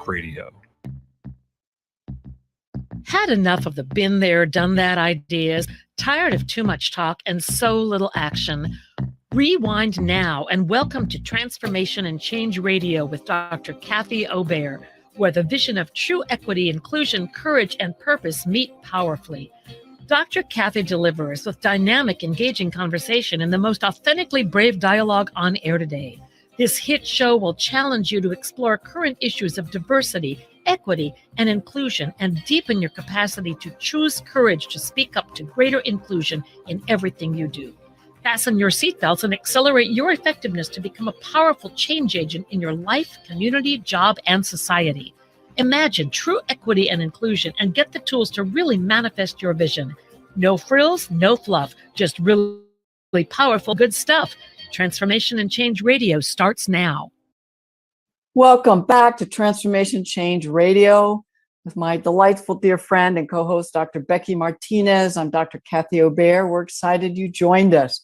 Talk Radio. Had enough of the been there, done that ideas? Tired of too much talk and so little action? Rewind now and welcome to Transformation and Change Radio with Dr. Kathy Obear, where the vision of true equity, inclusion, courage, and purpose meet powerfully. Dr. Kathy delivers with dynamic, engaging conversation and the most authentically brave dialogue on air today. This hit show will challenge you to explore current issues of diversity, equity, and inclusion, and deepen your capacity to choose courage to speak up to greater inclusion in everything you do. Fasten your seatbelts and accelerate your effectiveness to become a powerful change agent in your life, community, job, and society. Imagine true equity and inclusion and get the tools to really manifest your vision. No frills, no fluff, just really powerful, good stuff. Transformation and Change Radio starts now. Welcome back to Transformation Change Radio with my delightful dear friend and co-host, Dr. Becky Martinez. I'm Dr. Kathy Obear. We're excited you joined us.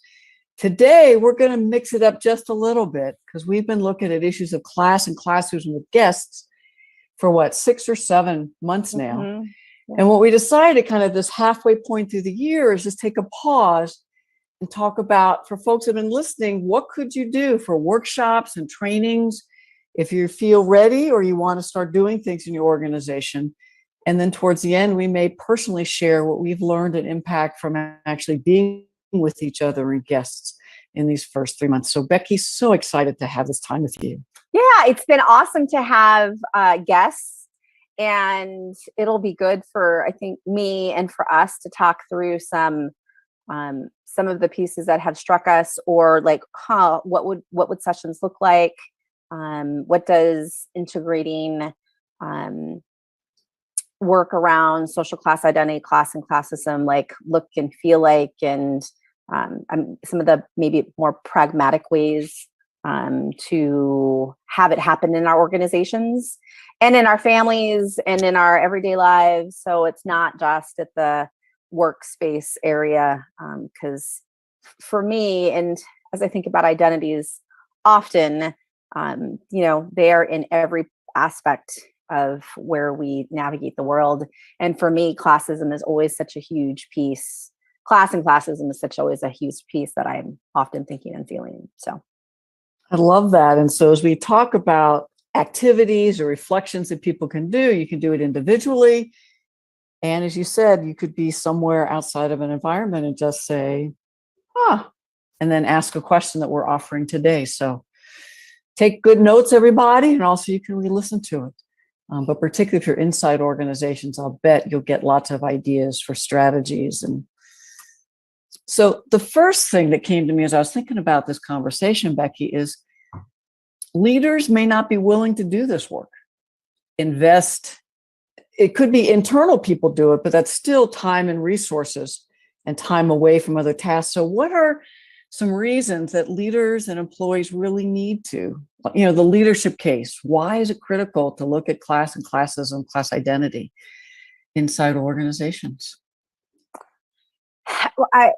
Today, we're going to mix it up just a little bit because we've been looking at issues of class and classism with guests for 6 or 7 months now. Mm-hmm. Yeah. And what we decided kind of this halfway point through the year is just take a pause and talk about, for folks that have been listening, what could you do for workshops and trainings if you feel ready or you want to start doing things in your organization. And then towards the end, we may personally share what we've learned and impact from actually being with each other and guests in these first 3 months. So Becky, so excited to have this time with you. Yeah, it's been awesome to have guests, and it'll be good for, I think, me and for us to talk through some of the pieces that have struck us, or like, what would sessions look like? What does integrating work around social class identity, class and classism look and feel like, and some of the maybe more pragmatic ways to have it happen in our organizations and in our families and in our everyday lives. So it's not just at the workspace area, because for me, and as I think about identities, often, they are in every aspect of where we navigate the world. And for me, classism is always such a huge piece. Class and classism is always a huge piece that I'm often thinking and feeling. So I love that. And so as we talk about activities or reflections that people can do, you can do it individually. And as you said, you could be somewhere outside of an environment and just say, and then ask a question that we're offering today. So take good notes, everybody, and also you can re-listen to it. But particularly if you're inside organizations, I'll bet you'll get lots of ideas for strategies. And so the first thing that came to me as I was thinking about this conversation, Becky, is leaders may not be willing to do this work. Invest. It could be internal people do it, but that's still time and resources and time away from other tasks. So what are some reasons that leaders and employees really need to, the leadership case? Why is it critical to look at class and classism, class identity inside organizations? Well,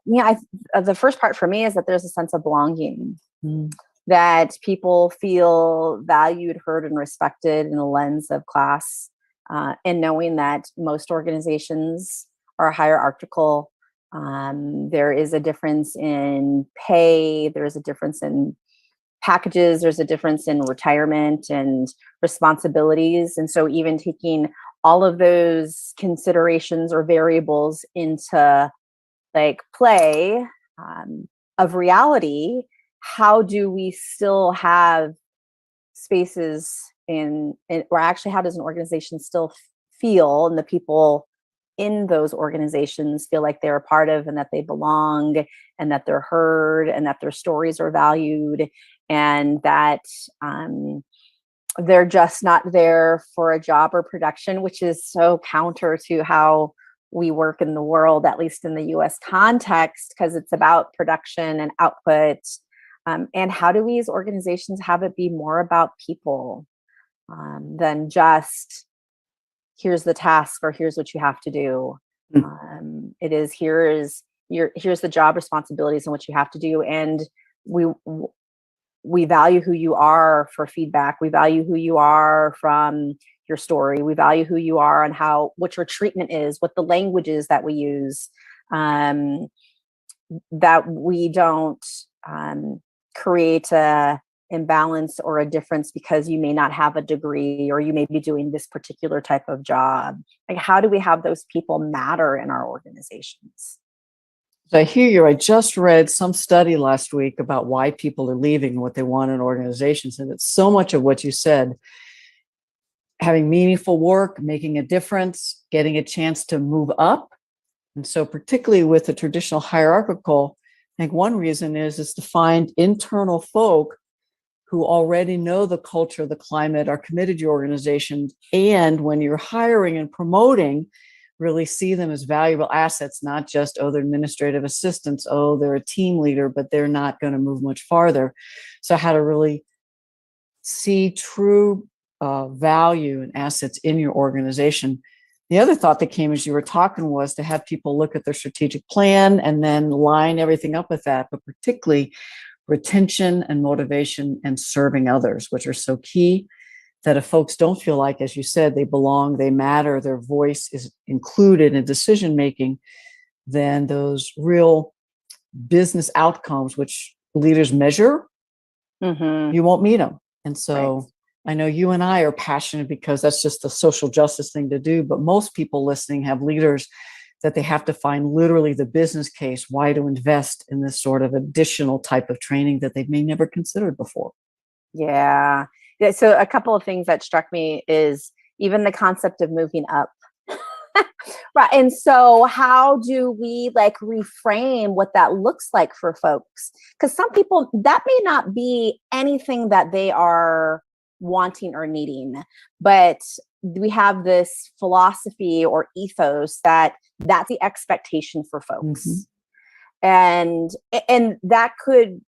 the first part for me is that there's a sense of belonging, that people feel valued, heard, and respected in a lens of class, and knowing that most organizations are hierarchical. There is a difference in pay. There's a difference in packages. There's a difference in retirement and responsibilities. And so even taking all of those considerations or variables into play of reality, how do we still have spaces or actually how does an organization still feel, and the people in those organizations feel like they're a part of, and that they belong, and that they're heard, and that their stories are valued, and that they're just not there for a job or production, which is so counter to how we work in the world, at least in the US context, because it's about production and output. And how do we as organizations have it be more about people than just here's the task or here's what you have to do. It is here's the job responsibilities and what you have to do. And we value who you are for feedback. We value who you are from your story. We value who you are and what your treatment is, what the language is that we use, that we don't create a imbalance or a difference because you may not have a degree or you may be doing this particular type of job. Like, how do we have those people matter in our organizations? I hear you. I just read some study last week about why people are leaving and what they want in organizations. And it's so much of what you said: having meaningful work, making a difference, getting a chance to move up. And so particularly with the traditional hierarchical, I think one reason is to find internal folk who already know the culture, the climate, are committed to your organization. And when you're hiring and promoting, really see them as valuable assets, not just, oh, they're administrative assistants, oh, they're a team leader, but they're not going to move much farther. So how to really see true value and assets in your organization. The other thought that came as you were talking was to have people look at their strategic plan and then line everything up with that, but particularly retention and motivation and serving others, which are so key, that if folks don't feel like, as you said, they belong, they matter, their voice is included in decision making, then those real business outcomes, which leaders measure, you won't meet them. And so I know you and I are passionate because that's just the social justice thing to do, but most people listening have leaders that they have to find literally the business case, why to invest in this sort of additional type of training that they may never considered before. Yeah. So a couple of things that struck me is even the concept of moving up. Right. And so how do we like reframe what that looks like for folks? Because some people, that may not be anything that they are wanting or needing, but we have this philosophy or ethos that that's the expectation for folks. And that could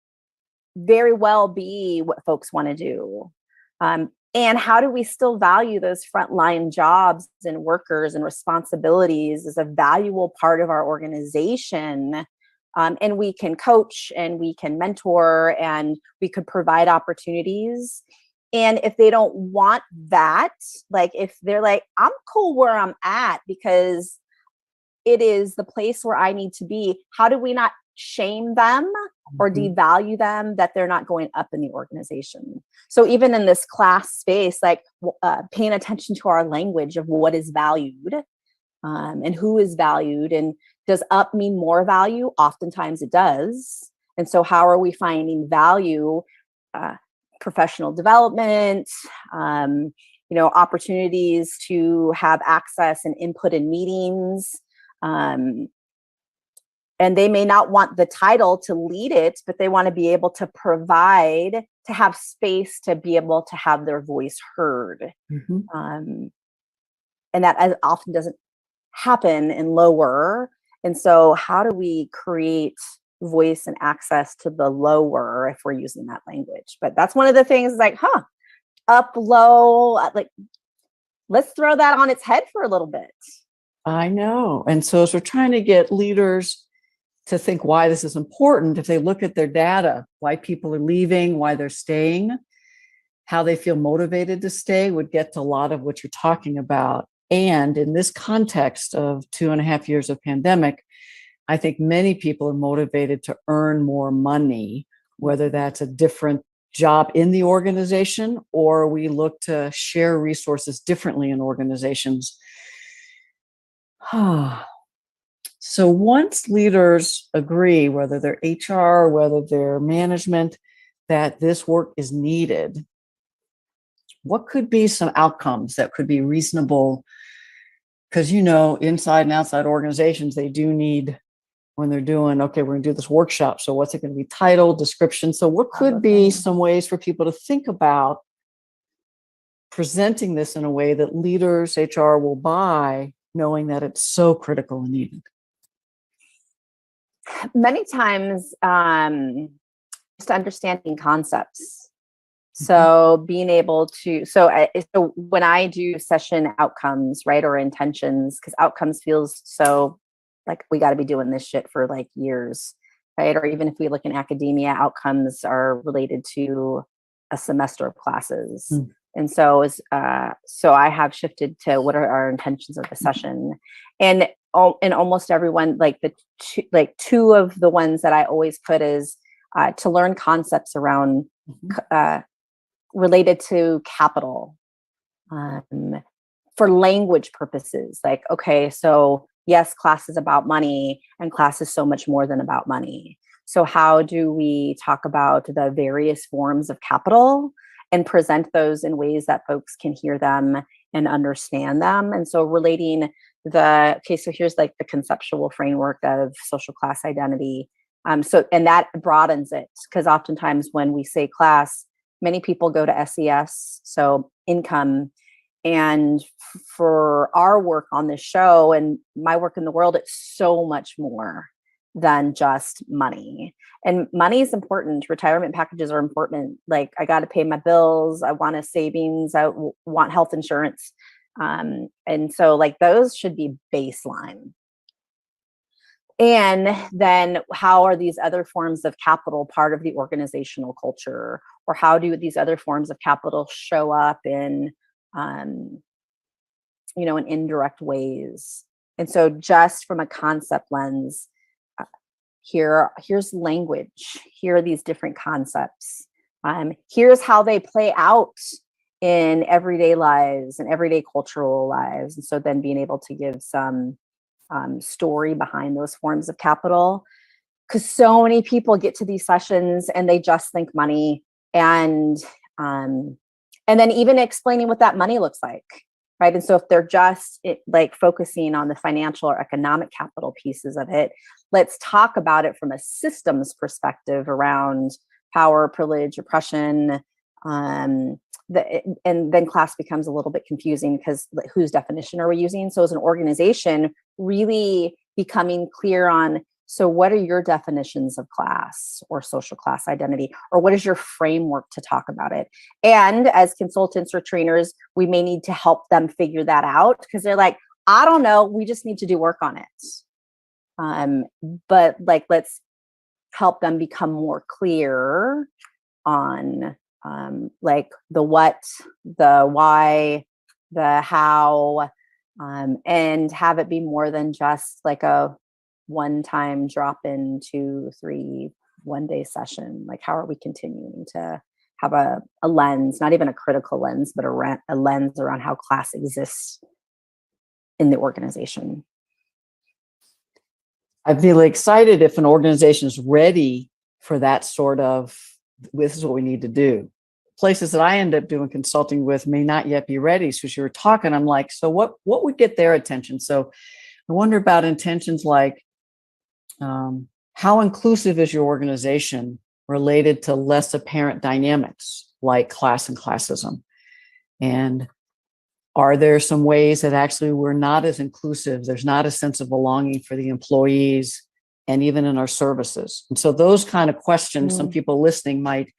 very well be what folks want to do. And how do we still value those frontline jobs and workers and responsibilities as a valuable part of our organization? And we can coach and we can mentor and we could provide opportunities. And if they don't want that, like if they're like, I'm cool where I'm at because it is the place where I need to be, how do we not shame them or devalue them that they're not going up in the organization? So even in this class space, like paying attention to our language of what is valued and who is valued, and does up mean more value? Oftentimes it does. And so how are we finding value, professional development, opportunities to have access and input in meetings, and they may not want the title to lead it, but they want to be able to provide, to have space to be able to have their voice heard. And that as often doesn't happen in lower. And so how do we create voice and access to the lower if we're using that language? But that's one of the things like, up, low, like, let's throw that on its head for a little bit. I know. And so as we're trying to get leaders to think why this is important, if they look at their data, why people are leaving, why they're staying, how they feel motivated to stay, would get to a lot of what you're talking about. And in this context of 2.5 years of pandemic, I think many people are motivated to earn more money, whether that's a different job in the organization or we look to share resources differently in organizations. So once leaders agree, whether they're HR, whether they're management, that this work is needed, what could be some outcomes that could be reasonable? Because, inside and outside organizations, they do need, when they're doing, okay, we're going to do this workshop. So what's it going to be titled, description? So what could be some ways for people to think about presenting this in a way that leaders, HR will buy, knowing that it's so critical and needed? Many times, just understanding concepts. So being able to, so when I do session outcomes, right, or intentions, because outcomes feels so like we got to be doing this shit for like years, right? Or even if we look in academia, outcomes are related to a semester of classes. And so so I have shifted to what are our intentions of the session, and almost everyone, like two of the ones that I always put is to learn concepts around related to capital, for language purposes. Like, okay, so yes, class is about money, and class is so much more than about money. So how do we talk about the various forms of capital and present those in ways that folks can hear them and understand them? And so relating so here's like the conceptual framework of social class identity. And that broadens it, because oftentimes when we say class, many people go to SES, so income. And for our work on this show and my work in the world, it's so much more than just money. And money is important. Retirement packages are important. Like, I got to pay my bills. I want a savings. I want health insurance. And so like those should be baseline. And then how are these other forms of capital part of the organizational culture? Or how do these other forms of capital show up in in indirect ways? And so just from a concept lens, here's language. Here are these different concepts. Here's how they play out in everyday lives and everyday cultural lives. And so then being able to give some story behind those forms of capital, because so many people get to these sessions and they just think money, and then even explaining what that money looks like, right? And so if they're just like focusing on the financial or economic capital pieces of it, let's talk about it from a systems perspective around power, privilege, oppression. And then class becomes a little bit confusing, because whose definition are we using? So as an organization, really becoming clear on, so what are your definitions of class or social class identity, or what is your framework to talk about it? And as consultants or trainers, we may need to help them figure that out, because they're like, I don't know, we just need to do work on it. But like, let's help them become more clear on like the what, the why, the how, and have it be more than just like a one-time drop in 2-3 one-day session. Like, how are we continuing to have a lens, not even a critical lens, but a lens around how class exists in the organization? I'd be really excited if an organization is ready for that sort of, this is what we need to do. Places that I end up doing consulting with may not yet be ready. So as you were talking, I'm like, so what would get their attention? So I wonder about intentions like, how inclusive is your organization related to less apparent dynamics like class and classism? And are there some ways that actually we're not as inclusive? There's not a sense of belonging for the employees and even in our services. And so those kind of questions, some people listening might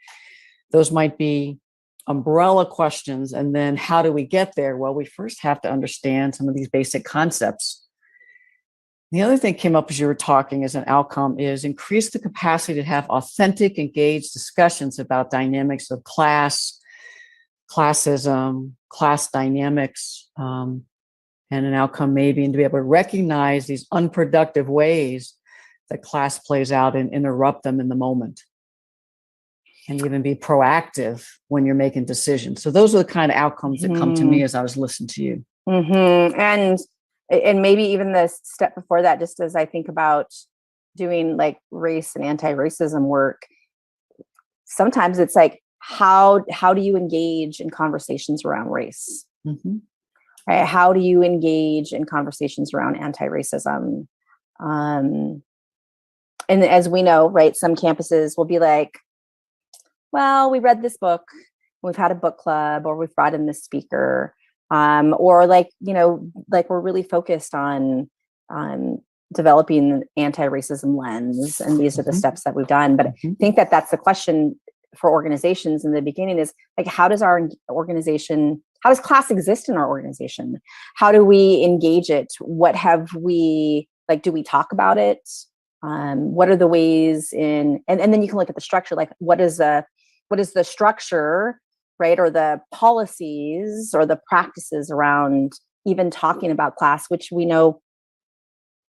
be umbrella questions. And then how do we get there? Well, we first have to understand some of these basic concepts. The other thing came up as you were talking as an outcome is increase the capacity to have authentic, engaged discussions about dynamics of class, classism, class dynamics, and an outcome maybe, and to be able to recognize these unproductive ways that class plays out and interrupt them in the moment, and even be proactive when you're making decisions. So those are the kind of outcomes that come to me as I was listening to you. And maybe even the step before that, just as I think about doing like race and anti-racism work, sometimes it's like, how do you engage in conversations around race? Right? How do you engage in conversations around anti-racism? And as we know, right, some campuses will be like, well, we read this book, we've had a book club, or we've brought in this speaker, or like, like we're really focused on developing an anti-racism lens, and these are the steps that we've done. But I think that that's the question for organizations in the beginning is like, how does class exist in our organization? How do we engage it? What have we, like, do we talk about it? What are the ways and then you can look at the structure, like what is the structure, right? Or the policies or the practices around even talking about class, which we know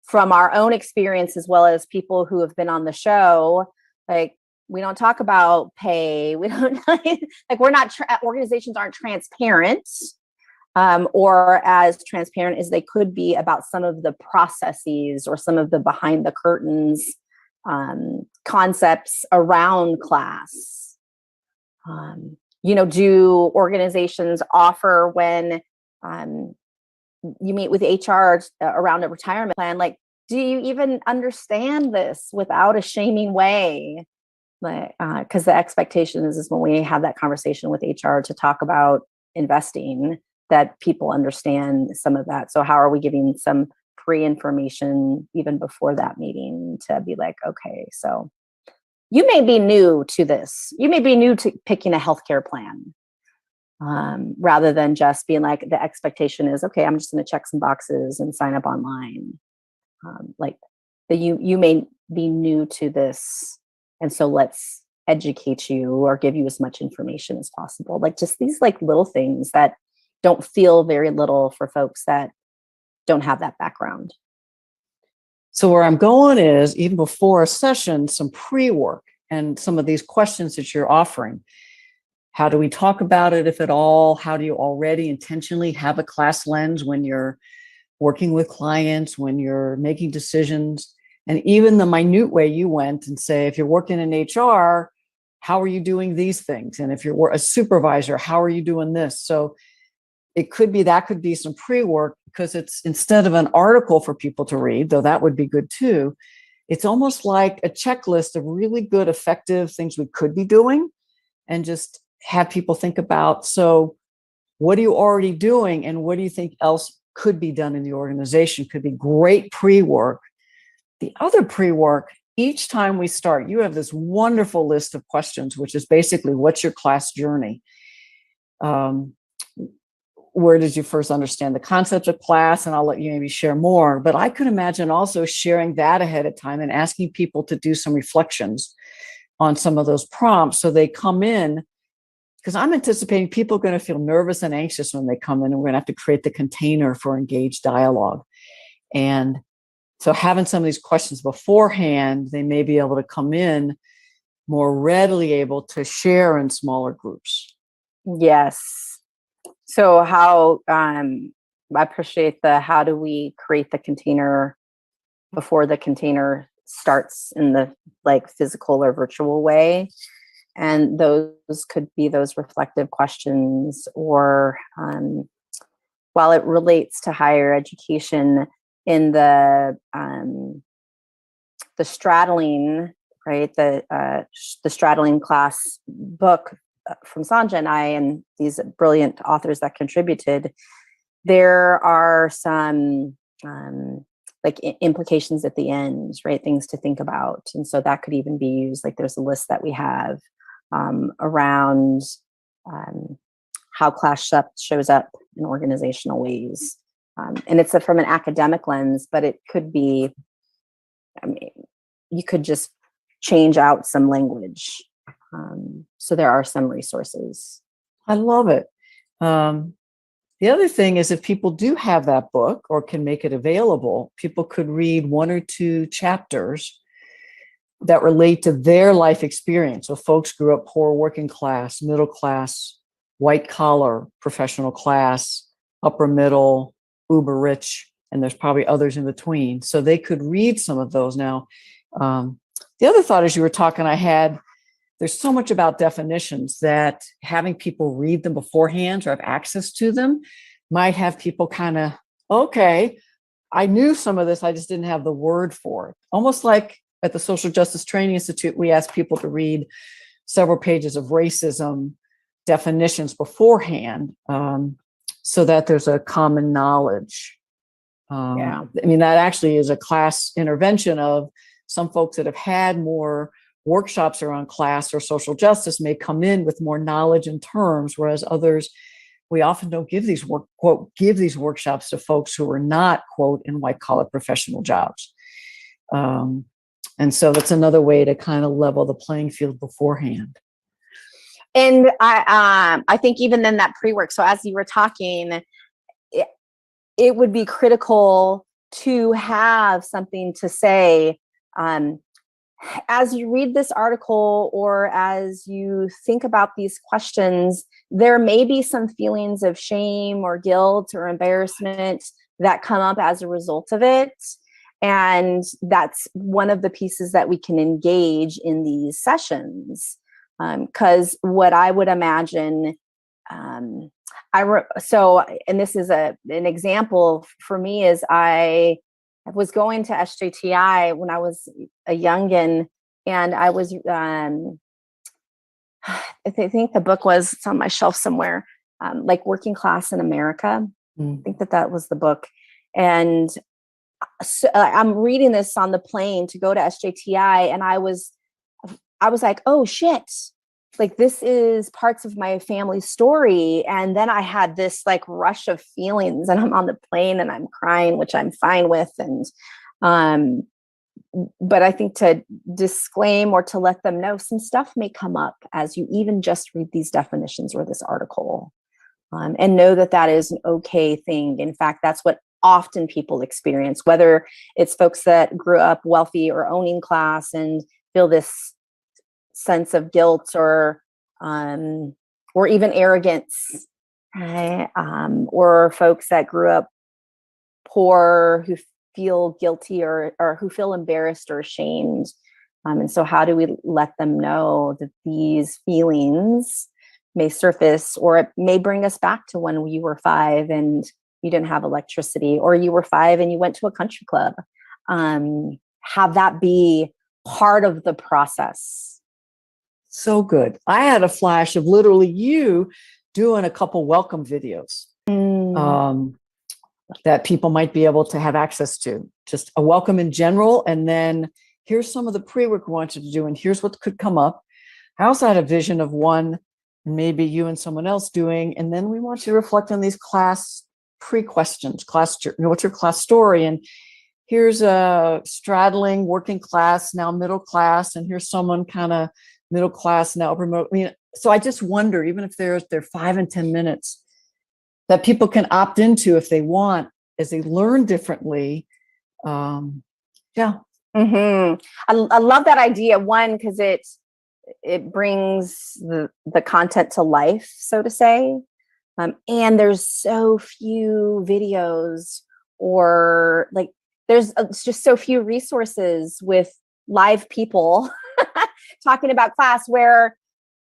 from our own experience, as well as people who have been on the show, like we don't talk about pay. We don't like we're not organizations aren't transparent or as transparent as they could be about some of the processes or some of the behind the curtains concepts around class. Do organizations offer when you meet with HR around a retirement plan, like, do you even understand this without a shaming way? Because the expectation is when we have that conversation with HR to talk about investing, that people understand some of that. So how are we giving some pre-information even before that meeting to be like, okay, so you may be new to this. You may be new to picking a healthcare plan. Rather than just being like, the expectation is, okay, I'm just going to check some boxes and sign up online. You may be new to this. And so let's educate you or give you as much information as possible. Like just these like little things that don't feel very little for folks that don't have that background. So where I'm going is even before a session, some pre-work and some of these questions that you're offering. How do we talk about it, if at all? How do you already intentionally have a class lens when you're working with clients, when you're making decisions? And even the minute way you went and say, if you're working in HR, how are you doing these things? And if you're a supervisor, how are you doing this? So it could be some pre-work, because it's instead of an article for people to read, though that would be good too, it's almost like a checklist of really good, effective things we could be doing, and just have people think about, so what are you already doing and what do you think else could be done in the organization? Could be great pre-work. The other pre-work, each time we start, you have this wonderful list of questions, which is basically, what's your class journey? Where did you first understand the concept of class? And I'll let you maybe share more, but I could imagine also sharing that ahead of time and asking people to do some reflections on some of those prompts so they come in. Because I'm anticipating people are going to feel nervous and anxious when they come in, and we're going to have to create the container for engaged dialogue. And so having some of these questions beforehand, they may be able to come in more readily able to share in smaller groups. Yes. So how, I appreciate how do we create the container before the container starts in the like physical or virtual way? And those could be those reflective questions, or while it relates to higher education, in the straddling, right? The straddling class book from Sanja and I, and these brilliant authors that contributed, there are some implications at the end, right? Things to think about. And so that could even be used. Like there's a list that we have around how class shows up in organizational ways. And it's from an academic lens, but it could be, you could just change out some language. So there are some resources. I love it. The other thing is, if people do have that book or can make it available, people could read 1 or 2 chapters that relate to their life experience. So folks grew up poor, working class, middle class, white collar, professional class, upper middle, uber rich, and there's probably others in between. So they could read some of those. Now, the other thought as you were talking, there's so much about definitions that having people read them beforehand or have access to them might have people kind of, okay, I knew some of this, I just didn't have the word for it. Almost like at the Social Justice Training Institute, we ask people to read several pages of racism definitions beforehand, so that there's a common knowledge. I mean, that actually is a class intervention of some folks that have had more workshops around class or social justice may come in with more knowledge and terms, whereas others, we often don't give these workshops to folks who are not, quote, in white collar professional jobs. And so that's another way to kind of level the playing field beforehand. And I think even then that pre-work, so as you were talking, it would be critical to have something to say as you read this article or as you think about these questions. There may be some feelings of shame or guilt or embarrassment that come up as a result of it. And that's one of the pieces that we can engage in these sessions. Because what I would imagine, and this is an example for me, is I was going to SJTI when I was a youngin, and I was, I think the book was, it's on my shelf somewhere, like Working Class in America. I think that was the book. And so I'm reading this on the plane to go to SJTI, and I was like, oh shit, like this is parts of my family's story. And then I had this like rush of feelings, and I'm on the plane and I'm crying, which I'm fine with. And but I think to disclaim or to let them know some stuff may come up as you even just read these definitions or this article, and know that that is an okay thing. In fact, that's what often people experience, whether it's folks that grew up wealthy or owning class and feel this sense of guilt or even arrogance, right? Or folks that grew up poor who feel guilty or who feel embarrassed or ashamed. And so how do we let them know that these feelings may surface, or it may bring us back to when you were 5 and you didn't have electricity, or you were 5 and you went to a country club. Have that be part of the process. So good. I had a flash of literally you doing a couple welcome videos that people might be able to have access to. Just a welcome in general, and then here's some of the pre-work we want you to do, and here's what could come up. I also had a vision of one, maybe you and someone else doing, and then we want you to reflect on these class pre-questions. What's your class story? And here's a straddling working class, now middle class, and here's someone kind of middle class, now upper middle. I mean, so I just wonder, even if they're 5 and 10 minutes, that people can opt into if they want, as they learn differently. Yeah. Mm-hmm. I love that idea. One, because it brings the content to life, so to say. And there's so few videos, or like there's just so few resources with live people talking about class, where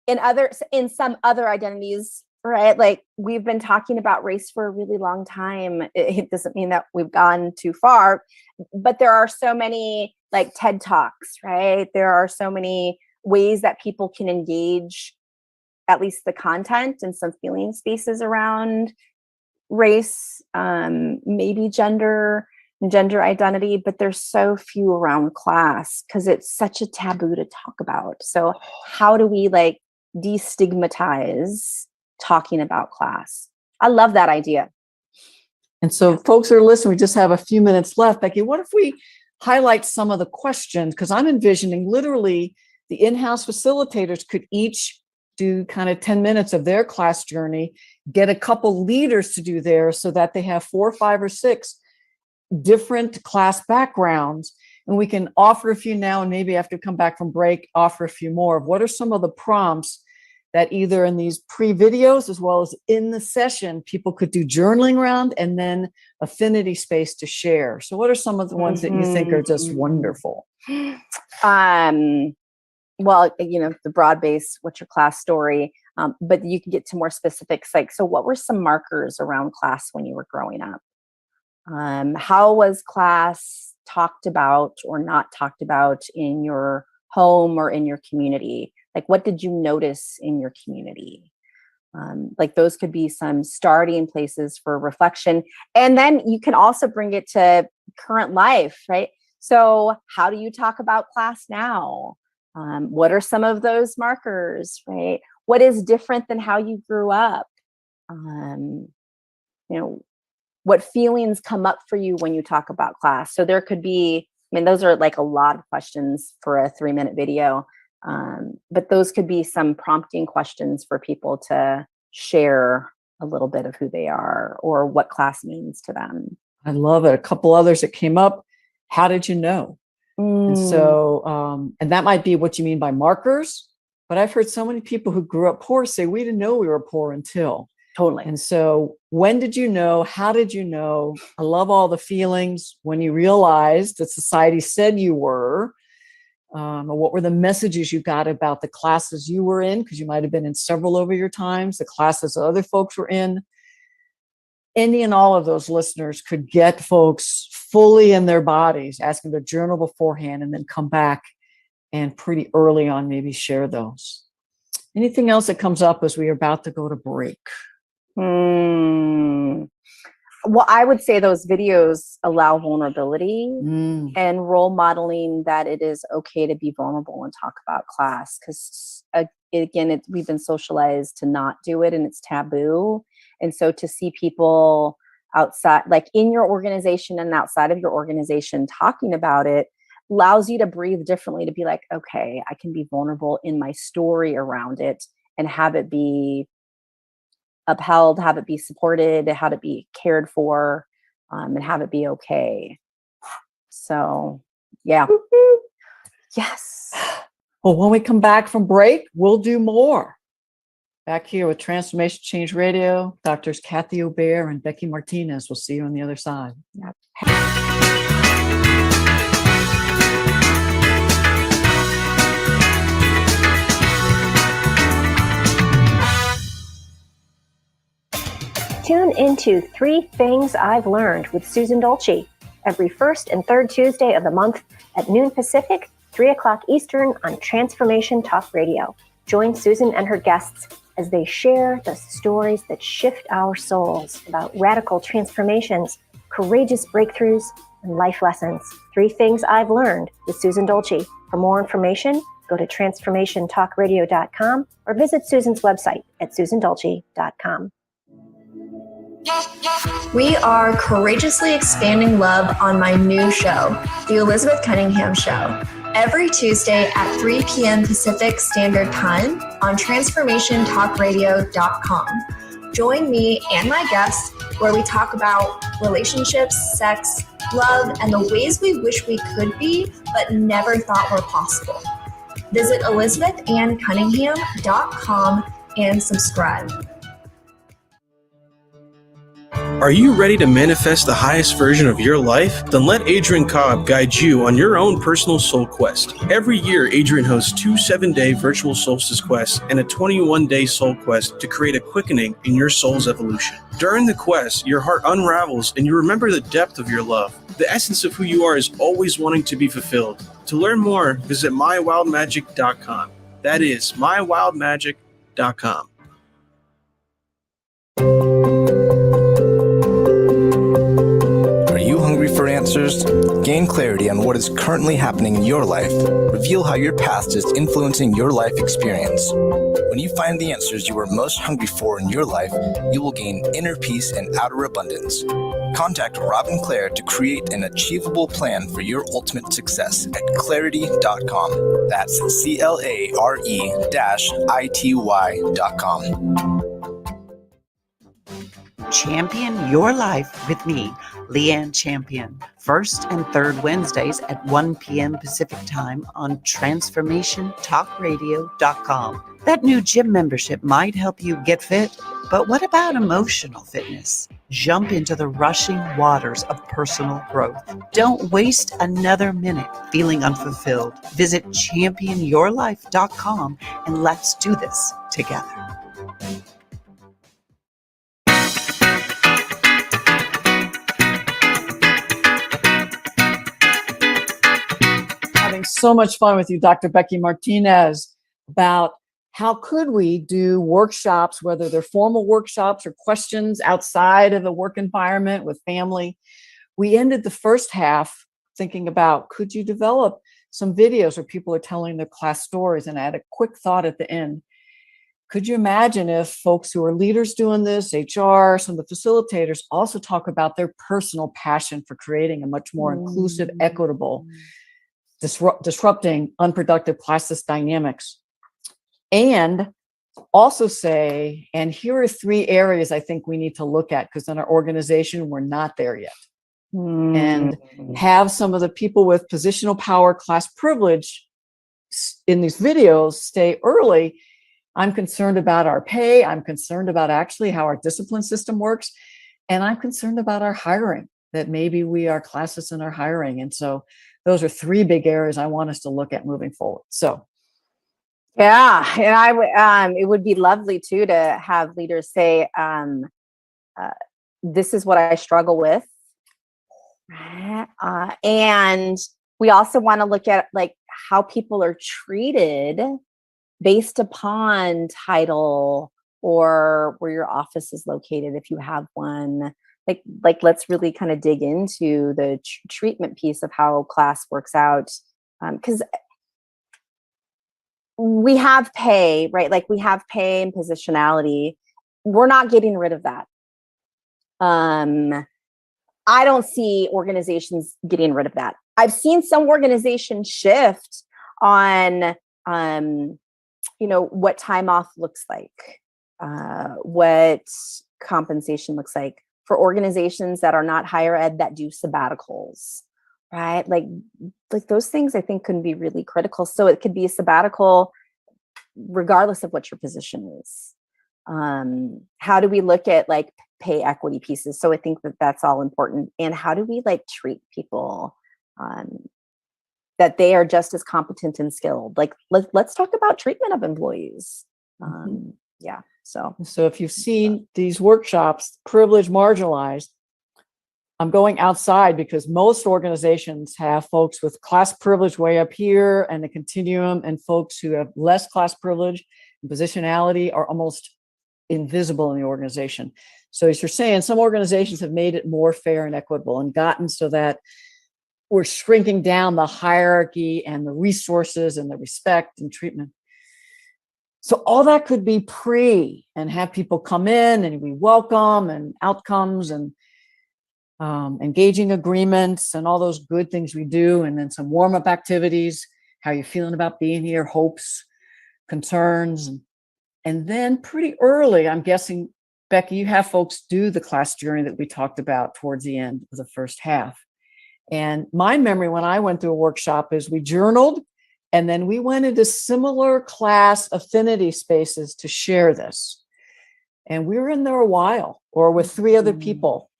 in some other identities, right? Like we've been talking about race for a really long time. It doesn't mean that we've gone too far, but there are so many like TED Talks, right? There are so many ways that people can engage at least the content and some feeling spaces around race, maybe gender and gender identity, but there's so few around class because it's such a taboo to talk about. So how do we like destigmatize talking about class? I love that idea. And so folks are listening, we just have a few minutes left. Becky, what if we highlight some of the questions? Because I'm envisioning literally the in-house facilitators could each do kind of 10 minutes of their class journey, get a couple leaders to do theirs so that they have 4, 5, or 6 different class backgrounds. And we can offer a few now, and maybe after we come back from break, offer a few more of what are some of the prompts that either in these pre-videos as well as in the session, people could do journaling around, and then affinity space to share. So what are some of the ones that you think are just wonderful? Well, the broad base, what's your class story? But you can get to more specifics. Like, so what were some markers around class when you were growing up? How was class talked about or not talked about in your home or in your community? Like, what did you notice in your community? Like those could be some starting places for reflection. And then you can also bring it to current life, right? So how do you talk about class now? What are some of those markers, right? What is different than how you grew up? What feelings come up for you when you talk about class? So there could be, those are like a lot of questions for a 3-minute video. But those could be some prompting questions for people to share a little bit of who they are or what class means to them. I love it. A couple others that came up. How did you know? And so, and that might be what you mean by markers. But I've heard so many people who grew up poor say, we didn't know we were poor until. Totally. And so when did you know? How did you know? I love all the feelings when you realized that society said you were. Or what were the messages you got about the classes you were in? Because you might have been in several over your times, the classes that other folks were in. Any and all of those listeners could get folks fully in their bodies, asking their journal beforehand, and then come back and pretty early on maybe share those. Anything else that comes up as we are about to go to break? Well, I would say those videos allow vulnerability and role modeling that it is okay to be vulnerable and talk about class. Because again, we've been socialized to not do it, and it's taboo. And so to see people outside, like in your organization and outside of your organization, talking about it allows you to breathe differently, to be like, okay, I can be vulnerable in my story around it and have it be upheld, have it be supported, have it be cared for, and have it be okay. So, yeah. Yes. Well, when we come back from break, we'll do more. Back here with Transformation Change Radio, Doctors Kathy Obear and Becky Martinez. We'll see you on the other side. Yep. Tune into 3 Things I've Learned with Susan Dolce every first and third Tuesday of the month at noon Pacific, 3 o'clock Eastern on Transformation Talk Radio. Join Susan and her guests as they share the stories that shift our souls about radical transformations, courageous breakthroughs, and life lessons. 3 Things I've Learned with Susan Dolce. For more information, go to transformationtalkradio.com or visit Susan's website at susandolce.com. We are courageously expanding love on my new show, The Elizabeth Cunningham Show, every Tuesday at 3 p.m. Pacific Standard Time on transformationtalkradio.com. Join me and my guests where we talk about relationships, sex, love, and the ways we wish we could be but never thought were possible. Visit elizabethannCunningham.com and subscribe. Are you ready to manifest the highest version of your life? Then let Adrian Cobb guide you on your own personal soul quest. Every year, Adrian hosts 2 7-day virtual solstice quests and a 21-day soul quest to create a quickening in your soul's evolution. During the quest, your heart unravels and you remember the depth of your love. The essence of who you are is always wanting to be fulfilled. To learn more, visit mywildmagic.com. That is mywildmagic.com. For answers, gain clarity on what is currently happening in your life, reveal how your past is influencing your life experience. When you find the answers you are most hungry for in your life, you will gain inner peace and outer abundance. Contact Robin Clare to create an achievable plan for your ultimate success at clarity.com. That's CLARE-ITY.com. Champion Your Life with me, Leanne Champion. First and third Wednesdays at 1 p.m. Pacific Time on TransformationTalkRadio.com. That new gym membership might help you get fit, but what about emotional fitness? Jump into the rushing waters of personal growth. Don't waste another minute feeling unfulfilled. Visit championyourlife.com and let's do this together. So much fun with you, Dr. Becky Martinez, about how could we do workshops, whether they're formal workshops or questions outside of the work environment with family. We ended the first half thinking about, could you develop some videos where people are telling their class stories? And I had a quick thought at the end. Could you imagine if folks who are leaders doing this, HR, some of the facilitators also talk about their personal passion for creating a much more inclusive, equitable disrupting unproductive classist dynamics. And also say, and here are 3 areas I think we need to look at, because in our organization, we're not there yet. And have some of the people with positional power, class privilege in these videos stay early. I'm concerned about our pay. I'm concerned about actually how our discipline system works. And I'm concerned about our hiring, that maybe we are classist in our hiring. And so those are 3 big areas I want us to look at moving forward. So yeah, and I would it would be lovely too to have leaders say, this is what I struggle with. And we also want to look at like how people are treated based upon title or where your office is located, if you have one. Like let's really kind of dig into the treatment piece of how class works out, because we have pay, right? Like we have pay and positionality. We're not getting rid of that. I don't see organizations getting rid of that. I've seen some organizations shift on, what time off looks like, what compensation looks like for organizations that are not higher ed that do sabbaticals, right? Like those things I think can be really critical. So it could be a sabbatical regardless of what your position is. How do we look at like pay equity pieces? So I think that that's all important. And how do we like treat people that they are just as competent and skilled? Like let's talk about treatment of employees. Yeah. So if you've seen these workshops, privileged, marginalized, I'm going outside because most organizations have folks with class privilege way up here and the continuum, and folks who have less class privilege and positionality are almost invisible in the organization. So as you're saying, some organizations have made it more fair and equitable and gotten so that we're shrinking down the hierarchy and the resources and the respect and treatment. So all that could be and have people come in and we welcome and outcomes and engaging agreements and all those good things we do. And then some warm-up activities, how you feeling about being here, hopes, concerns. And then pretty early, I'm guessing, Becky, you have folks do the class journey that we talked about towards the end of the first half. And my memory when I went through a workshop is we journaled, and then we went into similar class affinity spaces to share this. And we were in there a while, or with 3 other people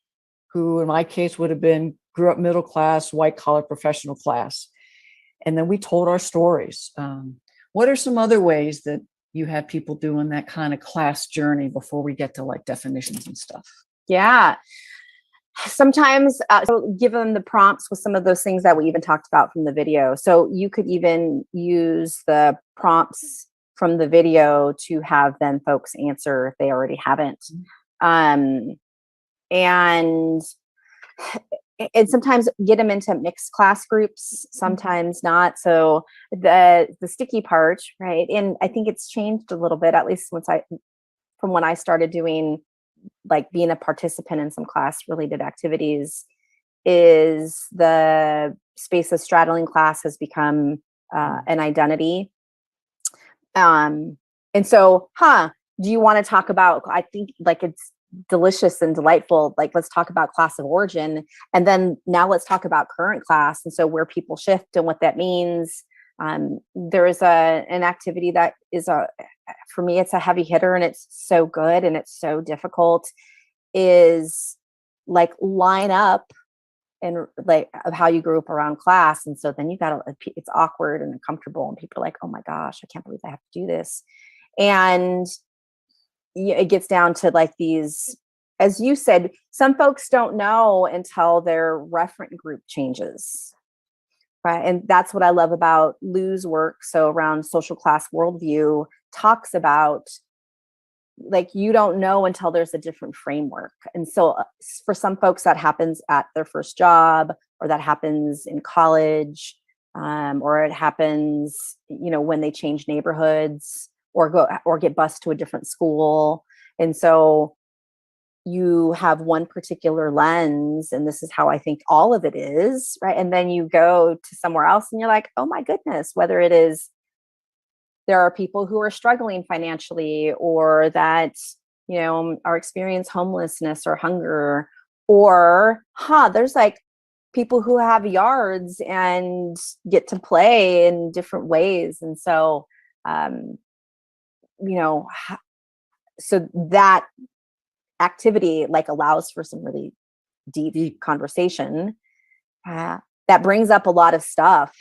who, in my case, would have been grew up middle class, white collar professional class. And then we told our stories. What are some other ways that you have people doing that kind of class journey before we get to like definitions and stuff? Yeah. Sometimes, so give them the prompts with some of those things that we even talked about from the video. So you could even use the prompts from the video to have then folks answer if they already haven't. And sometimes get them into mixed class groups, sometimes not. So the sticky part, right? And I think it's changed a little bit, at least from when I started doing, like being a participant in some class related activities, is the space of straddling class has become an identity. And so, do you want to talk about, I think like it's delicious and delightful. Like, let's talk about class of origin. And then now let's talk about current class. And so where people shift and what that means. There is an activity that is for me, it's a heavy hitter and it's so good and it's so difficult, is like line up and like of how you grew up around class. And so then you it's awkward and uncomfortable and people are like, oh my gosh, I can't believe I have to do this. And it gets down to like these, as you said, some folks don't know until their referent group changes. Right. And that's what I love about Lou's work. So around social class worldview talks about like, you don't know until there's a different framework. And so for some folks that happens at their first job, or that happens in college, or it happens, when they change neighborhoods or get bused to a different school. And so you have one particular lens and this is how I think all of it is, right? And then you go to somewhere else and you're like, oh my goodness, whether it is there are people who are struggling financially or that, are experiencing homelessness or hunger, or there's like people who have yards and get to play in different ways. And so, so that activity like allows for some really deep conversation that brings up a lot of stuff.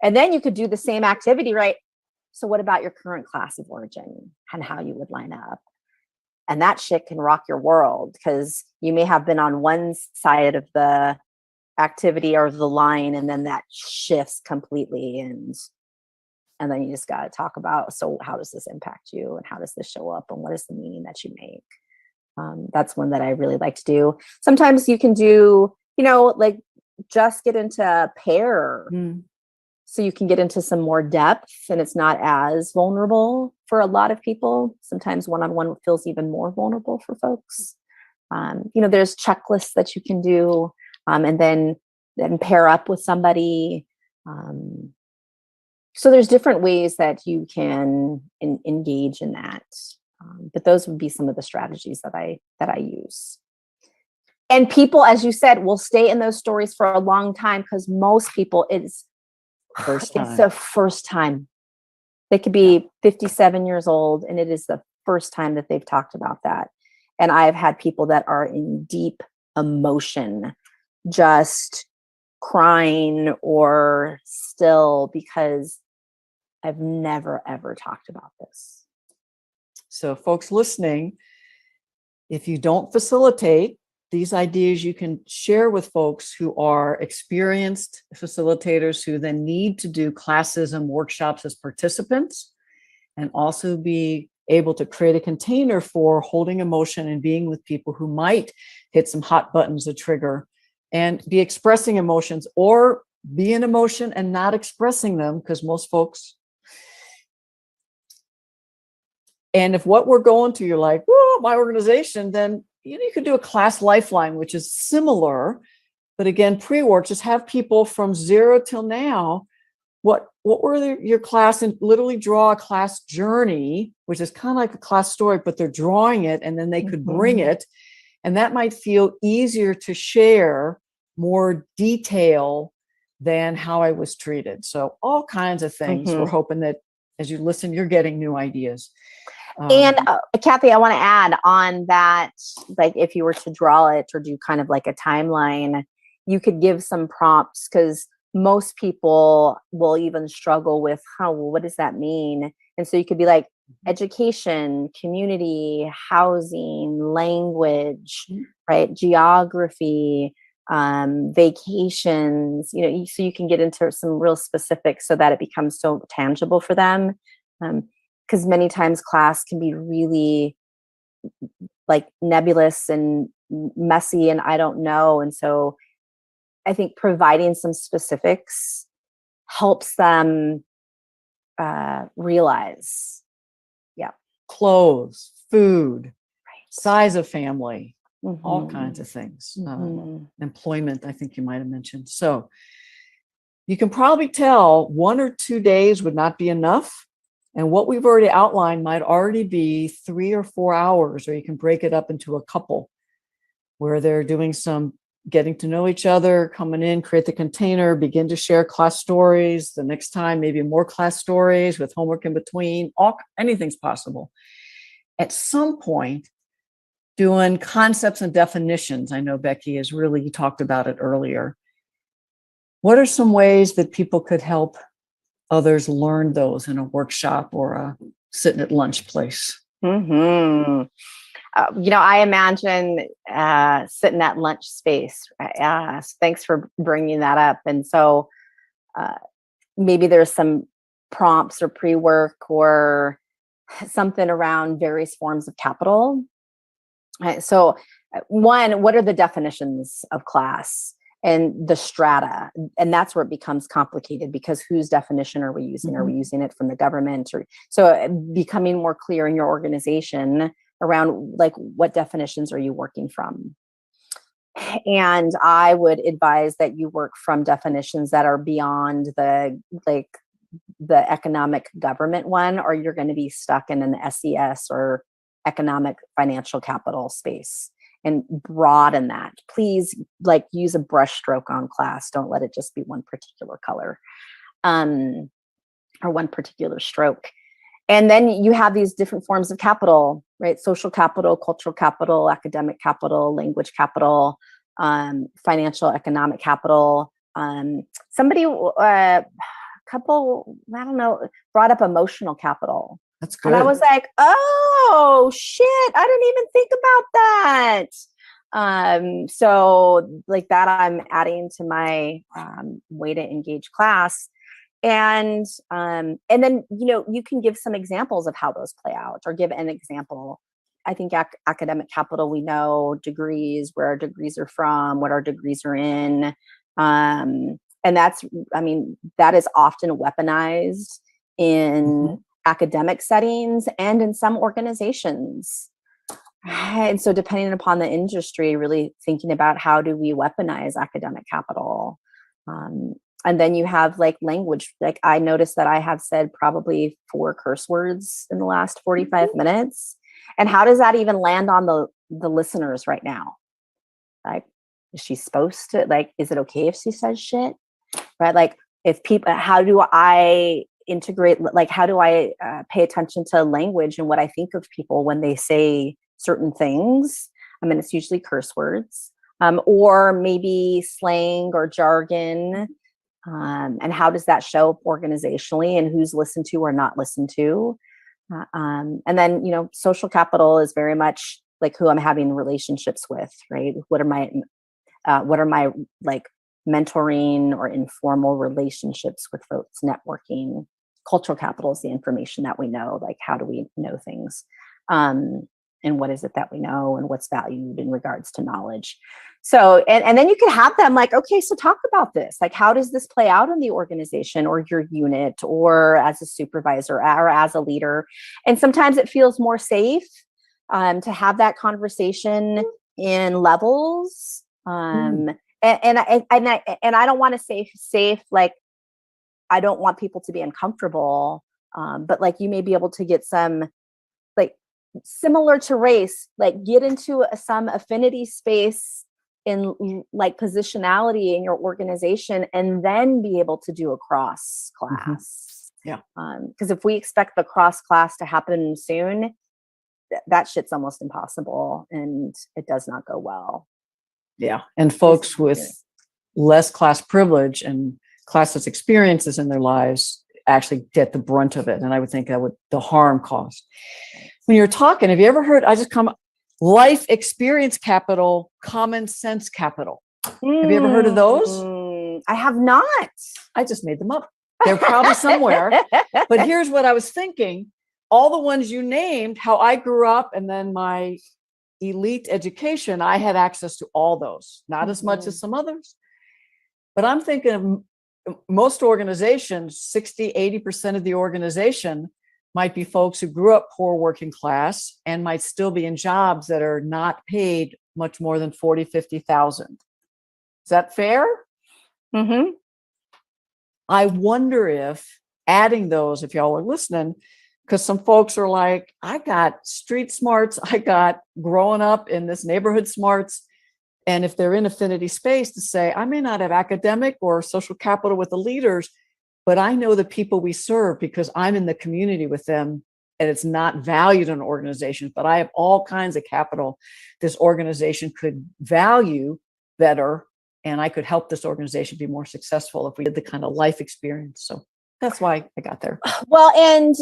And then you could do the same activity, right? So what about your current class of origin and how you would line up? And that shit can rock your world, because you may have been on one side of the activity or the line, and then that shifts completely. And then you just got to talk about, so how does this impact you? And how does this show up? And what is the meaning that you make? That's one that I really like to do. Sometimes you can do, like just get into a pair. So you can get into some more depth and it's not as vulnerable for a lot of people. Sometimes one-on-one feels even more vulnerable for folks. There's checklists that you can do, and then pair up with somebody. So there's different ways that you can engage in that. But those would be some of the strategies that I use. And people, as you said, will stay in those stories for a long time, because most people, it's the first time. They could be 57 years old and it is the first time that they've talked about that. And I've had people that are in deep emotion, just crying or still, because I've never, ever talked about this. So folks listening, if you don't facilitate these ideas, you can share with folks who are experienced facilitators who then need to do classism workshops as participants, and also be able to create a container for holding emotion and being with people who might hit some hot buttons to trigger and be expressing emotions, or be in emotion and not expressing them, because most folks. And if what we're going to, you're like, whoa, my organization, then you could do a class lifeline, which is similar, but again, pre-work, just have people from 0 till now. What were your class, and literally draw a class journey, which is kind of like a class story, but they're drawing it, and then they could bring it. And that might feel easier to share, more detail than how I was treated. So all kinds of things. We're hoping that as you listen, you're getting new ideas. And Kathy, I want to add on that, like if you were to draw it or do kind of like a timeline, you could give some prompts, because most people will even struggle with, what does that mean? And so you could be like education, community, housing, language, right? Geography, vacations, so you can get into some real specifics so that it becomes so tangible for them. Because many times class can be really like nebulous and messy and I don't know. And so I think providing some specifics helps them realize. Yeah. Clothes, food, size of family, all kinds of things. Employment, I think you might have mentioned. So you can probably tell 1 or 2 days would not be enough. And what we've already outlined might already be 3 or 4 hours, or you can break it up into a couple where they're doing some getting to know each other, coming in, create the container, begin to share class stories. The next time, maybe more class stories with homework in between. Anything's possible. At some point, doing concepts and definitions. I know Becky has really talked about it earlier. What are some ways that people could help others learn those in a workshop or a sitting at lunch place? I imagine sitting at lunch space. Thanks for bringing that up. And so maybe there's some prompts or pre-work or something around various forms of capital. So one, what are the definitions of class? And the strata, and that's where it becomes complicated, because whose definition are we using? Are we using it from the government? So becoming more clear in your organization around like what definitions are you working from. And I would advise that you work from definitions that are beyond the economic government one, or you're going to be stuck in an SES or economic financial capital space, and broaden that. Please, like, use a brush stroke on class. Don't let it just be one particular color or one particular stroke. And then you have these different forms of capital, right? Social capital, cultural capital, academic capital, language capital, financial, economic capital. Somebody, couple, I don't know, brought up emotional capital. That's good. And I was like, oh shit, I didn't even think about that. So like that, I'm adding to my way to engage class. And then, you can give some examples of how those play out, or give an example. I think academic capital, we know degrees, where our degrees are from, what our degrees are in. And that is often weaponized in academic settings and in some organizations. And so depending upon the industry, really thinking about how do we weaponize academic capital. And then you have like language. Like I noticed that I have said probably 4 curse words in the last 45 minutes. And how does that even land on the listeners right now? Like, is she supposed to, like, is it okay if she says shit? Right? Like, if people, how do I integrate, like, how do I pay attention to language and what I think of people when they say certain things? I mean, it's usually curse words, or maybe slang or jargon. And how does that show up organizationally, and who's listened to or not listened to? And then, social capital is very much like who I'm having relationships with, right? What are my like mentoring or informal relationships with folks, networking? Cultural capital is the information that we know, like how do we know things? And what is it that we know, and what's valued in regards to knowledge? So, and then you can have them like, okay, so talk about this. Like, how does this play out in the organization or your unit, or as a supervisor or as a leader? And sometimes it feels more safe to have that conversation in levels. And I don't want to say safe, like, I don't want people to be uncomfortable. But like, you may be able to get some, like, similar to race, like get into some affinity space in like positionality in your organization, and then be able to do a cross class. Yeah. Because if we expect the cross class to happen soon, that shit's almost impossible, and it does not go well. Yeah. And folks with less class privilege and classless experiences in their lives actually get the brunt of it. And I would think that would the harm cost. When you're talking, have you ever heard, life experience capital, common sense capital? Have you ever heard of those? I have not. I just made them up. They're probably somewhere. But here's what I was thinking. All the ones you named, how I grew up, and then my elite education, I had access to all those, not as much as some others. But I'm thinking of most organizations, 60, 80% of the organization might be folks who grew up poor working class and might still be in jobs that are not paid much more than 40, 50,000. Is that fair? I wonder if adding those, if y'all are listening, because some folks are like, I got street smarts, I got growing up in this neighborhood smarts. And if they're in affinity space, to say, I may not have academic or social capital with the leaders, but I know the people we serve because I'm in the community with them, and it's not valued in organizations, but I have all kinds of capital this organization could value better, and I could help this organization be more successful if we did the kind of life experience. So that's why I got there. Well, and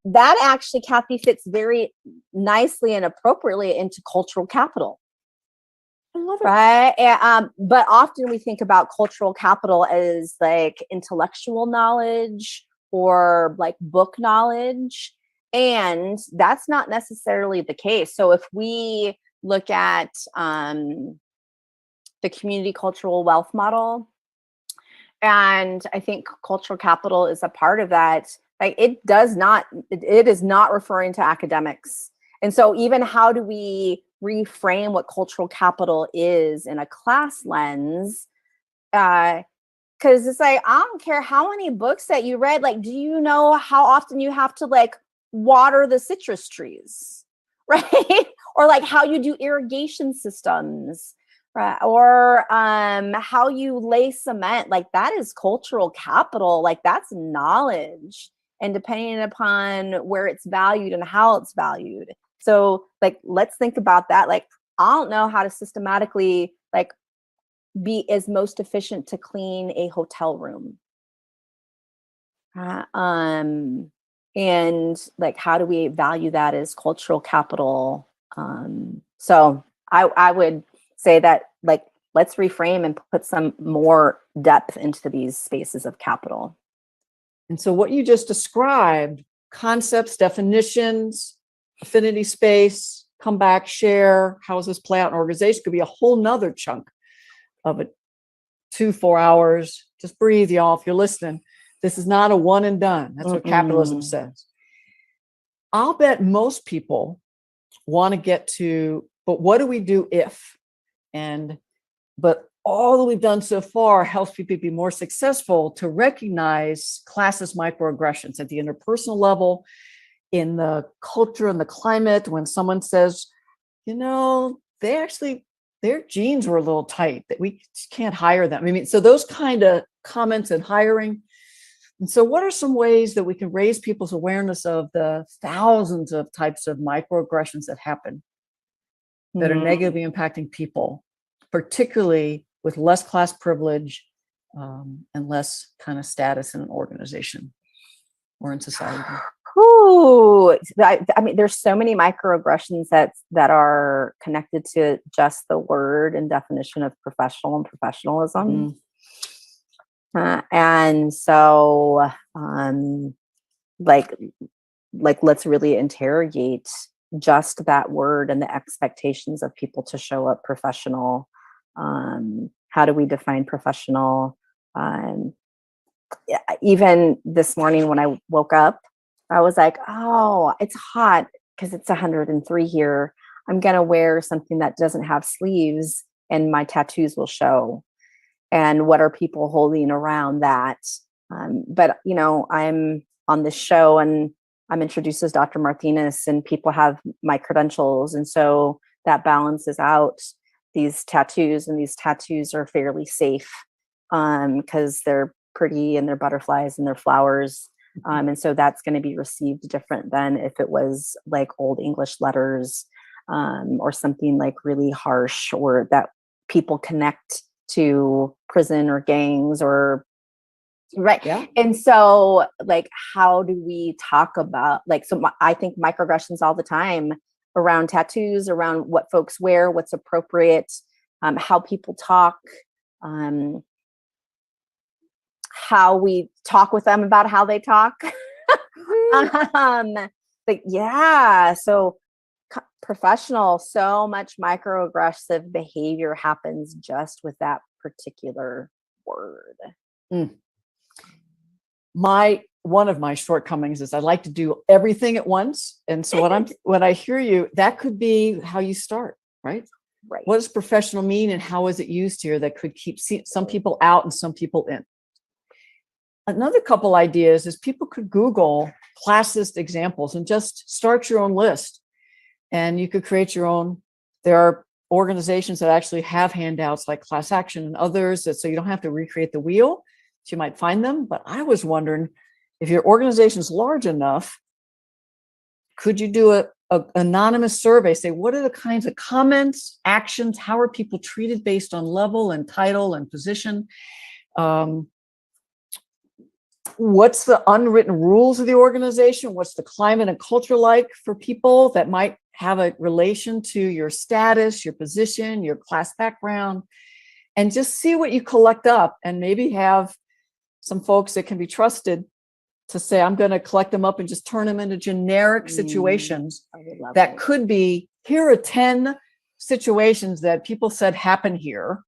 that actually, Kathy, fits very nicely and appropriately into cultural capital. I love it. Right. But often we think about cultural capital as like intellectual knowledge or like book knowledge. And that's not necessarily the case. So if we look at the community cultural wealth model, and I think cultural capital is a part of that, like it is not referring to academics. And so even how do we reframe what cultural capital is in a class lens? Because it's like, I don't care how many books that you read, like, do you know how often you have to like water the citrus trees, right? Or like how you do irrigation systems, right? Or how you lay cement, like that is cultural capital, like that's knowledge. And depending upon where it's valued and how it's valued. So like, let's think about that. Like, I don't know how to systematically like be as most efficient to clean a hotel room. And like, how do we value that as cultural capital? So I would say that like, let's reframe and put some more depth into these spaces of capital. And so what you just described, concepts, definitions, affinity space, come back, share, how does this play out in organization, could be a whole nother chunk of it. 2-4 hours. Just breathe, y'all, if you're listening. This is not a one and done. That's what capitalism says. I'll bet most people want to get to, but what do we do if? But all that we've done so far helps people be more successful to recognize classist microaggressions at the interpersonal level, in the culture and the climate. When someone says, you know, their genes were a little tight, that we just can't hire them. I mean, so those kind of comments and hiring. And so what are some ways that we can raise people's awareness of the thousands of types of microaggressions that happen that are negatively impacting people, particularly with less class privilege and less kind of status in an organization or in society? Ooh, I mean, there's so many microaggressions that are connected to just the word and definition of professional and professionalism. And so, like, let's really interrogate just that word and the expectations of people to show up professional. How do we define professional? Even this morning when I woke up, I was like, oh, it's hot because it's 103 here. I'm going to wear something that doesn't have sleeves and my tattoos will show. And what are people holding around that? But, you know, I'm on this show and I'm introduced as Dr. Martinez and people have my credentials. And so that balances out these tattoos, and these tattoos are fairly safe because they're pretty and they're butterflies and they're flowers. And so that's going to be received different than if it was like old English letters or something like really harsh, or that people connect to prison or gangs or right. Yeah. And so like, how do we talk about like, so I think microaggressions all the time around tattoos, around what folks wear, what's appropriate, how people talk, how we talk with them about how they talk. But yeah, so professional, so much microaggressive behavior happens just with that particular word. One of my shortcomings is I like to do everything at once. And so when I hear you, that could be how you start, right? Right. What does professional mean and how is it used here that could keep some people out and some people in? Another couple ideas is people could Google classist examples and just start your own list. And you could create your own. There are organizations that actually have handouts like Class Action and others, so you don't have to recreate the wheel. So you might find them. But I was wondering, if your organization is large enough, could you do a anonymous survey? Say, what are the kinds of comments, actions? How are people treated based on level and title and position? What's the unwritten rules of the organization? What's the climate and culture like for people that might have a relation to your status, your position, your class background? And just see what you collect up, and maybe have some folks that can be trusted to say, I'm going to collect them up and just turn them into generic situations that could be, here are 10 situations that people said happen here.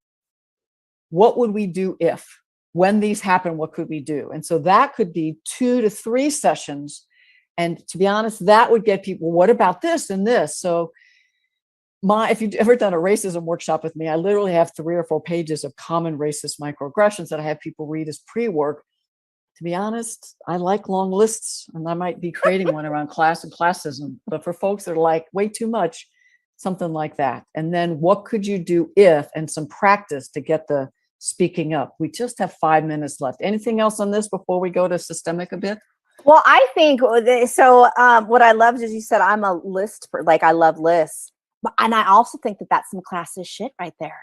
What would we do if? When these happen, what could we do? And so that could be 2 to 3 sessions And to be honest, that would get people, what about this and this? So if you've ever done a racism workshop with me, I literally have 3 or 4 pages of common racist microaggressions that I have people read as pre-work. To be honest, I like long lists, and I might be creating one around class and classism. But for folks that are like way too much, something like that. And then what could you do if, and some practice to get the speaking up. We just have 5 minutes left. Anything else on this before we go to systemic a bit? Well, I think so. What I loved is you said I'm a list, like I love lists. And I also think that that's some classist shit right there.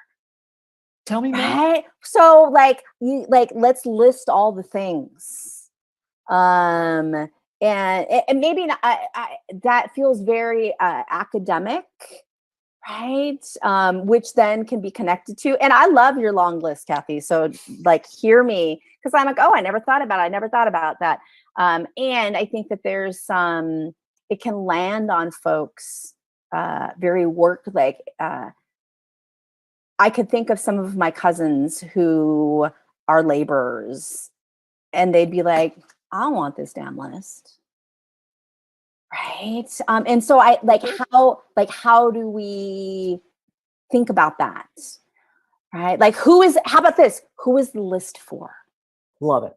Tell me more. Right? So let's list all the things. And maybe that feels very academic, right? Which then can be connected to, and I love your long list, Kathy. So hear me, because I'm like, oh, I never thought about that. And I think that there's it can land on folks very I could think of some of my cousins who are laborers, and they'd be like, I don't want this damn list. Right. And so how do we think about that? Right. How about this? Who is the list for? Love it.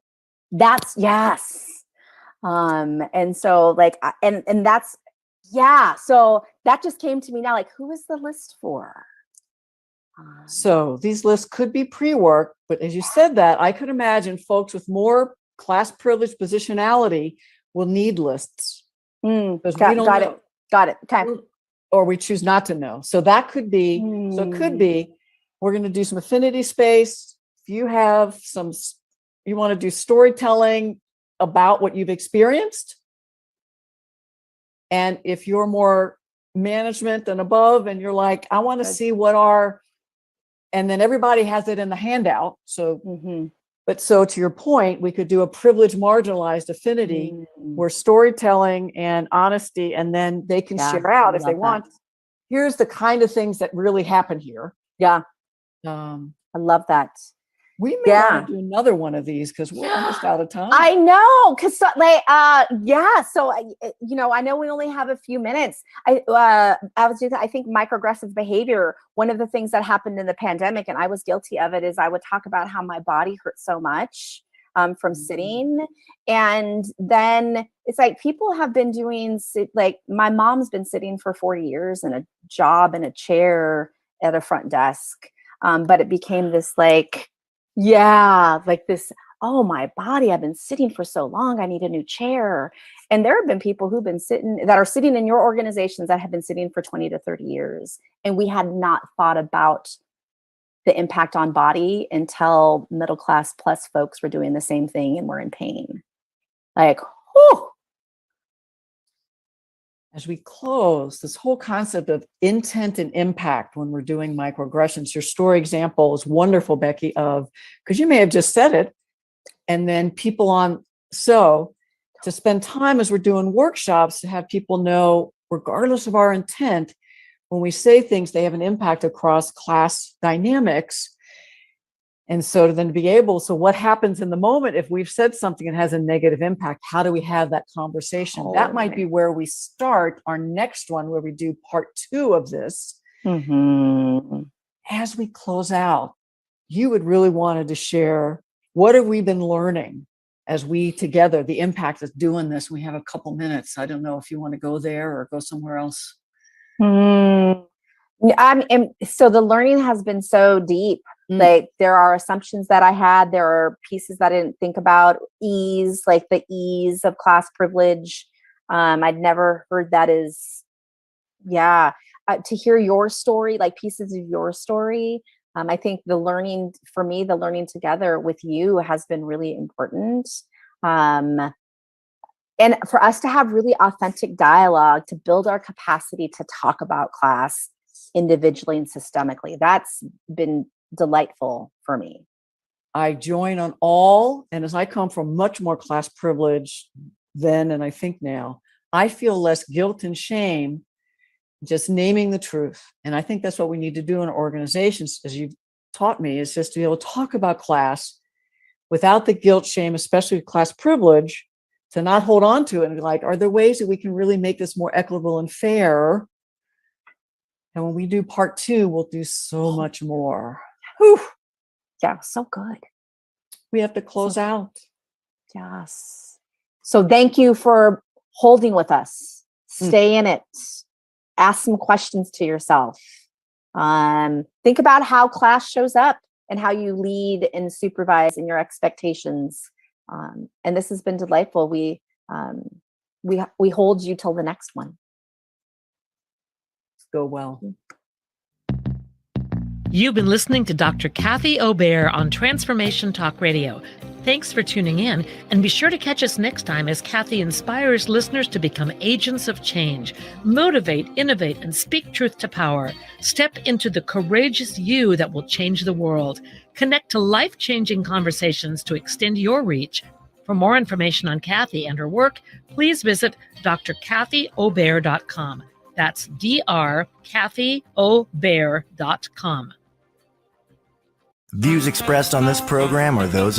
That's yes. And so and that's, yeah. So that just came to me now, who is the list for? So these lists could be pre-work, but as you said that, I could imagine folks with more class privilege positionality will need lists. Because we don't know. Got it. Okay. Or we choose not to know. So that could be, so it could be, we're going to do some affinity space. If you have you want to do storytelling about what you've experienced. And if you're more management and above, and you're like, I want to see and then everybody has it in the handout. So, but so to your point, we could do a privileged marginalized affinity where storytelling and honesty, and then they can share out if they want. Here's the kind of things that really happen here. Yeah. I love that. We may want to do another one of these because we're almost out of time. I know, because So I know we only have a few minutes. I think microaggressive behavior. One of the things that happened in the pandemic, and I was guilty of it, is I would talk about how my body hurt so much from sitting, and then it's people have been doing my mom's been sitting for 40 years in a job in a chair at a front desk, but it became this this, oh, my body, I've been sitting for so long, I need a new chair. And there have been people who've been that are sitting in your organizations that have been sitting for 20 to 30 years. And we had not thought about the impact on body until middle class plus folks were doing the same thing and were in pain. Whew. As we close, this whole concept of intent and impact when we're doing microaggressions, your story example is wonderful, Becky, because you may have just said it, and then people to spend time as we're doing workshops to have people know, regardless of our intent, when we say things, they have an impact across class dynamics. And so then to be able, so what happens in the moment if we've said something that has a negative impact? How do we have that conversation? That might be where we start our next one, where we do part 2 of this. As we close out, you would really wanted to share, what have we been learning as we together, the impact of doing this? We have a couple minutes. I don't know if you want to go there or go somewhere else. So the learning has been so deep. There are assumptions that I had. There are pieces that I didn't think about. Ease, the ease of class privilege. I'd never heard that to hear your story, pieces of your story. I think the learning together with you has been really important. And for us to have really authentic dialogue, to build our capacity to talk about class individually and systemically, that's been delightful for me. I join on all, and as I come from much more class privilege then, and I think now, I feel less guilt and shame just naming the truth. And I think that's what we need to do in organizations, as you've taught me, is just to be able to talk about class without the guilt, shame, especially class privilege, to not hold on to it and be like, are there ways that we can really make this more equitable and fair? And when we do part 2, we'll do so much more. Whew. Yeah, so good. We have to close out. Yes. So thank you for holding with us. Stay in it. Ask some questions to yourself. Think about how class shows up and how you lead and supervise in your expectations. And this has been delightful. We hold you till the next one. Go well. You've been listening to Dr. Kathy Obear on Transformation Talk Radio. Thanks for tuning in, and be sure to catch us next time as Kathy inspires listeners to become agents of change, motivate, innovate, and speak truth to power. Step into the courageous you that will change the world. Connect to life-changing conversations to extend your reach. For more information on Kathy and her work, please visit drkathyobear.com. That's drkathyobear.com. Views expressed on this program are those